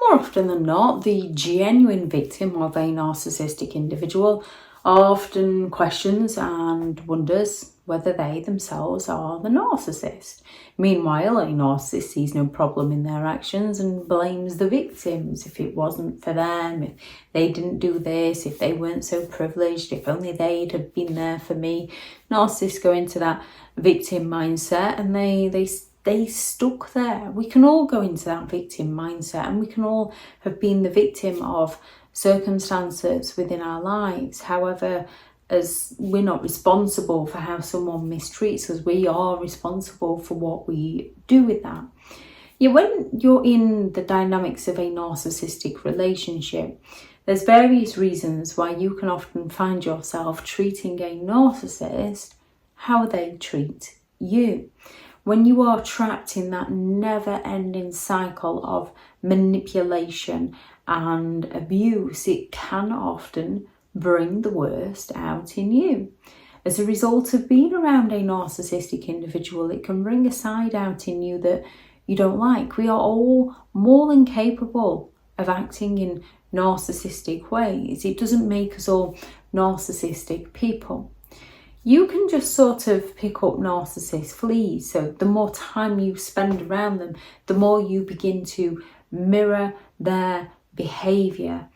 more often than not, the genuine victim of a narcissistic individual often questions and wonders whether they themselves are the narcissist. Meanwhile, a narcissist sees no problem in their actions and blames the victims. If it wasn't for them, if they didn't do this, if they weren't so privileged, if only they'd have been there for me. Narcissists go into that victim mindset and they stuck there. We can all go into that victim mindset, and we can all have been the victim of circumstances within our lives. However, as we're not responsible for how someone mistreats us, we are responsible for what we do with that. Yeah, when you're in the dynamics of a narcissistic relationship, there's various reasons why you can often find yourself treating a narcissist how they treat you. When you are trapped in that never-ending cycle of manipulation and abuse, it can often bring the worst out in you. As a result of being around a narcissistic individual, it can bring a side out in you that you don't like. We are all more than capable of acting in narcissistic ways. It doesn't make us all narcissistic people. You can just sort of pick up narcissist fleas. So the more time you spend around them, the more you begin to mirror their behaviour.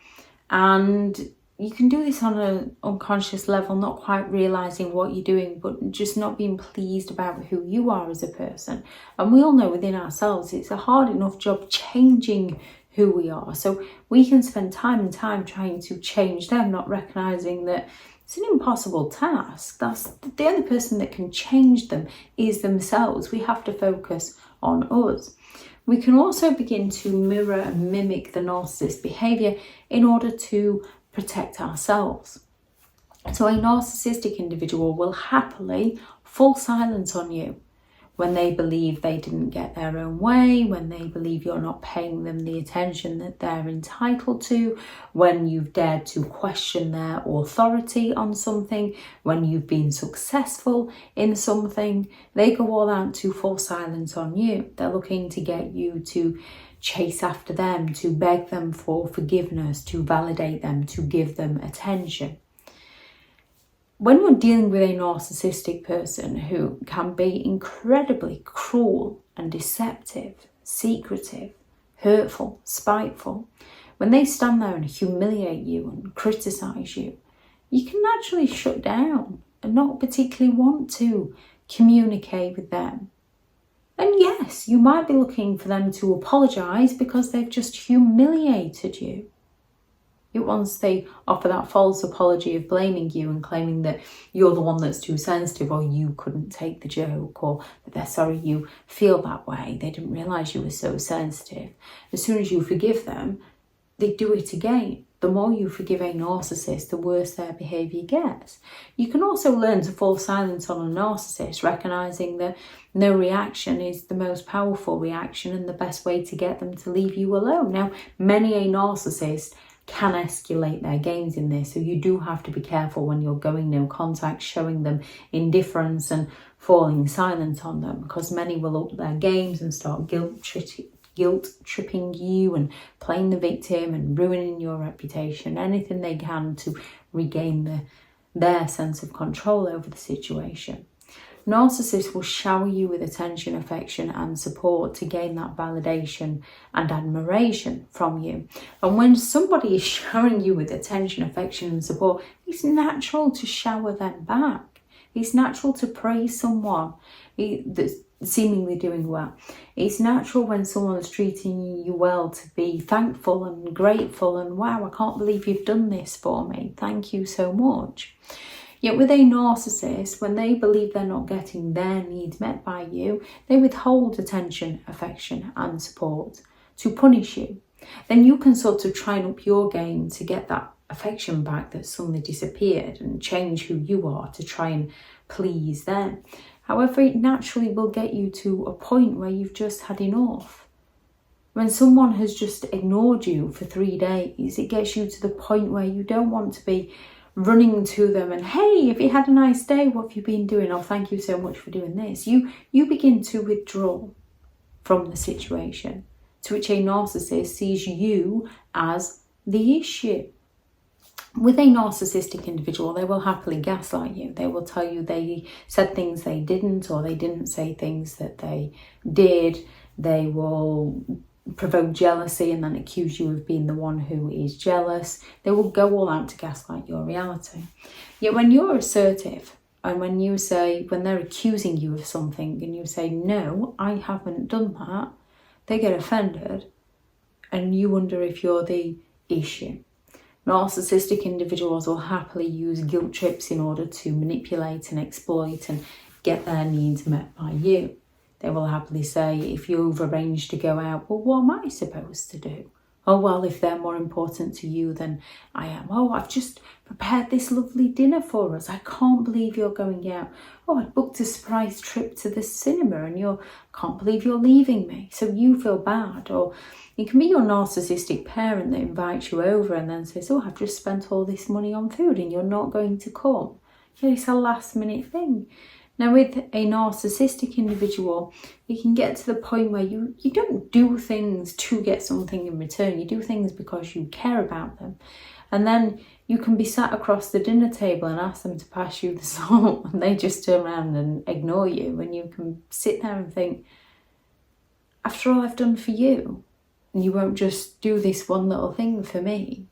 And you can do this on an unconscious level, not quite realising what you're doing, but just not being pleased about who you are as a person. And we all know within ourselves, it's a hard enough job changing who we are. So we can spend time and time trying to change them, not recognising that it's an impossible task. That's the only person that can change them is themselves. We have to focus on us. We can also begin to mirror and mimic the narcissist behaviour in order to protect ourselves. So a narcissistic individual will happily fall silent on you when they believe they didn't get their own way, when they believe you're not paying them the attention that they're entitled to, when you've dared to question their authority on something, when you've been successful in something. They go all out to fall silent on you. They're looking to get you to chase after them, to beg them for forgiveness, to validate them, to give them attention. When you're dealing with a narcissistic person who can be incredibly cruel and deceptive, secretive, hurtful, spiteful, when they stand there and humiliate you and criticise you, you can naturally shut down and not particularly want to communicate with them. And yes, you might be looking for them to apologise because they've just humiliated you. Yet once they offer that false apology of blaming you and claiming that you're the one that's too sensitive, or you couldn't take the joke, or that they're sorry you feel that way, they didn't realise you were so sensitive. As soon as you forgive them, they do it again. The more you forgive a narcissist, the worse their behaviour gets. You can also learn to fall silent on a narcissist, recognising that no reaction is the most powerful reaction and the best way to get them to leave you alone. Now, many a narcissist can escalate their games in this, so you do have to be careful when you're going no contact, showing them indifference and falling silent on them, because many will up their games and start guilt tripping you and playing the victim and ruining your reputation, anything they can to regain their sense of control over the situation. Narcissists will shower you with attention, affection and support to gain that validation and admiration from you. And when somebody is showering you with attention, affection and support, it's natural to shower them back. It's natural to praise someone that's seemingly doing well. It's natural when someone's treating you well to be thankful and grateful and, wow, I can't believe you've done this for me. Thank you so much. Yet with a narcissist, when they believe they're not getting their needs met by you, they withhold attention, affection and support to punish you. Then you can sort of try and up your game to get that affection back that suddenly disappeared and change who you are to try and please them. However, it naturally will get you to a point where you've just had enough. When someone has just ignored you for 3 days, it gets you to the point where you don't want to be running to them and, hey, have you had a nice day? What have you been doing? Oh, thank you so much for doing this. You begin to withdraw from the situation, to which a narcissist sees you as the issue. With a narcissistic individual, they will happily gaslight you. They will tell you they said things they didn't, or they didn't say things that they did. They will provoke jealousy and then accuse you of being the one who is jealous. They will go all out to gaslight your reality. Yet when you're assertive, and when they're accusing you of something and you say, no, I haven't done that, they get offended and you wonder if you're the issue. Narcissistic individuals will happily use guilt trips in order to manipulate and exploit and get their needs met by you. They will happily say, if you've arranged to go out, well, what am I supposed to do? Oh, well, if they're more important to you than I am. Oh, I've just prepared this lovely dinner for us. I can't believe you're going out. Oh, I booked a surprise trip to the cinema and can't believe you're leaving me. So you feel bad. Or it can be your narcissistic parent that invites you over and then says, oh, I've just spent all this money on food and you're not going to come. Yeah, it's a last minute thing. Now, with a narcissistic individual, you can get to the point where you don't do things to get something in return. You do things because you care about them. And then you can be sat across the dinner table and ask them to pass you the salt and they just turn around and ignore you. And you can sit there and think, after all I've done for you, you won't just do this one little thing for me.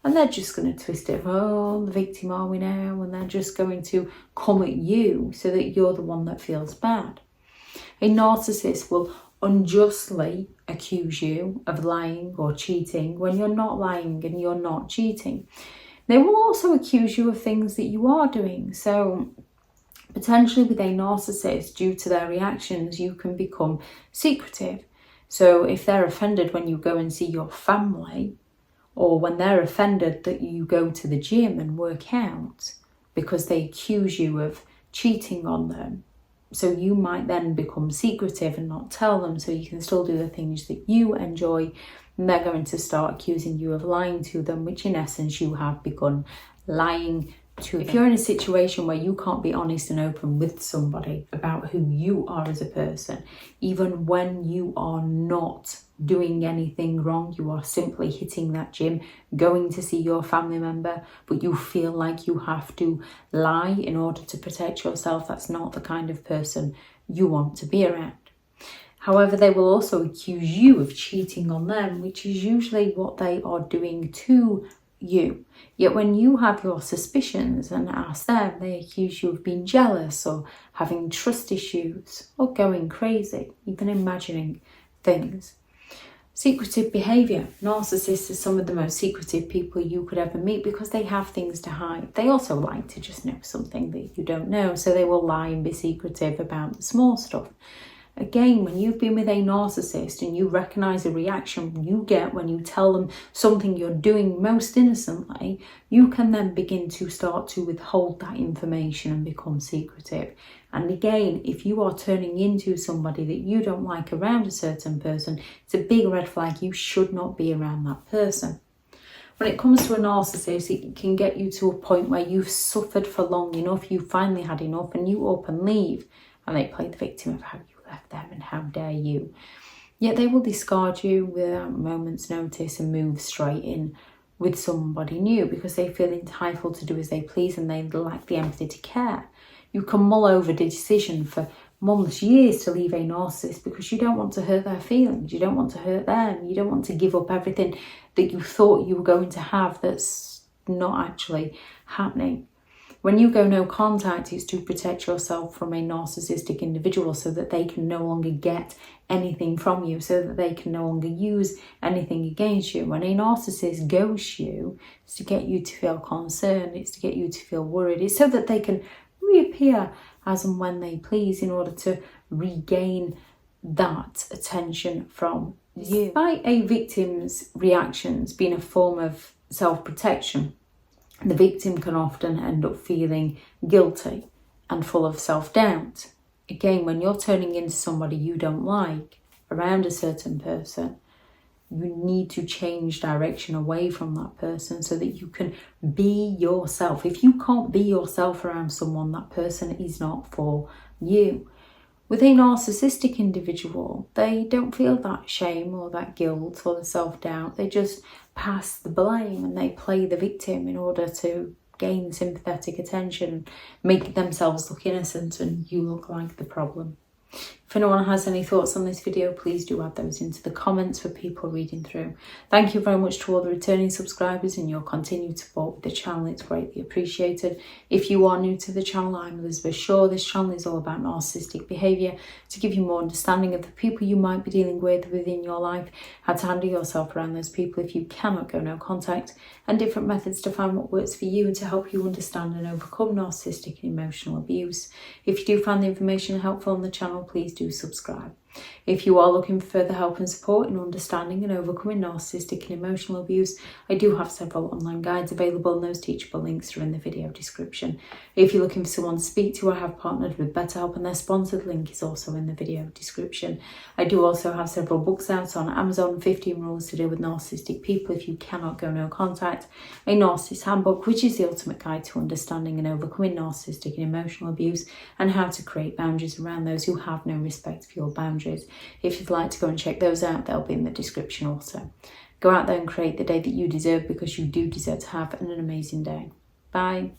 And they're just going to twist it, oh, the victim are we now? And they're just going to come at you so that you're the one that feels bad. A narcissist will unjustly accuse you of lying or cheating when you're not lying and you're not cheating. They will also accuse you of things that you are doing. So potentially with a narcissist, due to their reactions, you can become secretive. So if they're offended when you go and see your family, or when they're offended that you go to the gym and work out because they accuse you of cheating on them. So you might then become secretive and not tell them so you can still do the things that you enjoy. And they're going to start accusing you of lying to them, which in essence you have begun lying to them. If you're in a situation where you can't be honest and open with somebody about who you are as a person, even when you are not doing anything wrong, you are simply hitting that gym, going to see your family member, but you feel like you have to lie in order to protect yourself, that's not the kind of person you want to be around. However, they will also accuse you of cheating on them, which is usually what they are doing to you. Yet when you have your suspicions and ask them, they accuse you of being jealous or having trust issues or going crazy, even imagining things. Secretive behaviour. Narcissists are some of the most secretive people you could ever meet because they have things to hide. They also like to just know something that you don't know, so they will lie and be secretive about the small stuff. Again, when you've been with a narcissist and you recognise a reaction you get when you tell them something you're doing most innocently, you can then begin to start to withhold that information and become secretive. And again, if you are turning into somebody that you don't like around a certain person, it's a big red flag. You should not be around that person. When it comes to a narcissist, it can get you to a point where you've suffered for long enough, you finally had enough, and you up and leave. And they play the victim of how you left them and how dare you. Yet they will discard you without a moment's notice and move straight in with somebody new because they feel entitled to do as they please and they lack the empathy to care. You can mull over the decision for months, years to leave a narcissist because you don't want to hurt their feelings. You don't want to hurt them. You don't want to give up everything that you thought you were going to have that's not actually happening. When you go no contact, it's to protect yourself from a narcissistic individual so that they can no longer get anything from you, so that they can no longer use anything against you. When a narcissist ghosts you, it's to get you to feel concerned, it's to get you to feel worried, it's so that they can reappear as and when they please in order to regain that attention from you. Despite a victim's reactions being a form of self-protection, the victim can often end up feeling guilty and full of self-doubt. Again, when you're turning into somebody you don't like around a certain person, you need to change direction away from that person so that you can be yourself. If you can't be yourself around someone, that person is not for you. With a narcissistic individual, they don't feel that shame or that guilt or the self-doubt. They just pass the blame and they play the victim in order to gain sympathetic attention, make themselves look innocent and you look like the problem. If anyone has any thoughts on this video, please do add those into the comments for people reading through. Thank you very much to all the returning subscribers and your continued support with the channel. It's greatly appreciated. If you are new to the channel, I'm Elizabeth Shaw. This channel is all about narcissistic behaviour to give you more understanding of the people you might be dealing with within your life, how to handle yourself around those people if you cannot go no contact, and different methods to find what works for you and to help you understand and overcome narcissistic and emotional abuse. If you do find the information helpful on the channel, please do subscribe. If you are looking for further help and support in understanding and overcoming narcissistic and emotional abuse, I do have several online guides available, and those teachable links are in the video description. If you're looking for someone to speak to, I have partnered with BetterHelp and their sponsored link is also in the video description. I do also have several books out on Amazon, 15 Rules to Deal with Narcissistic People If You Cannot Go No Contact, a Narcissist Handbook, which is the ultimate guide to understanding and overcoming narcissistic and emotional abuse, and how to create boundaries around those who have no respect for your boundaries. If you'd like to go and check those out, they'll be in the description also. Go out there and create the day that you deserve, because you do deserve to have an amazing day. Bye.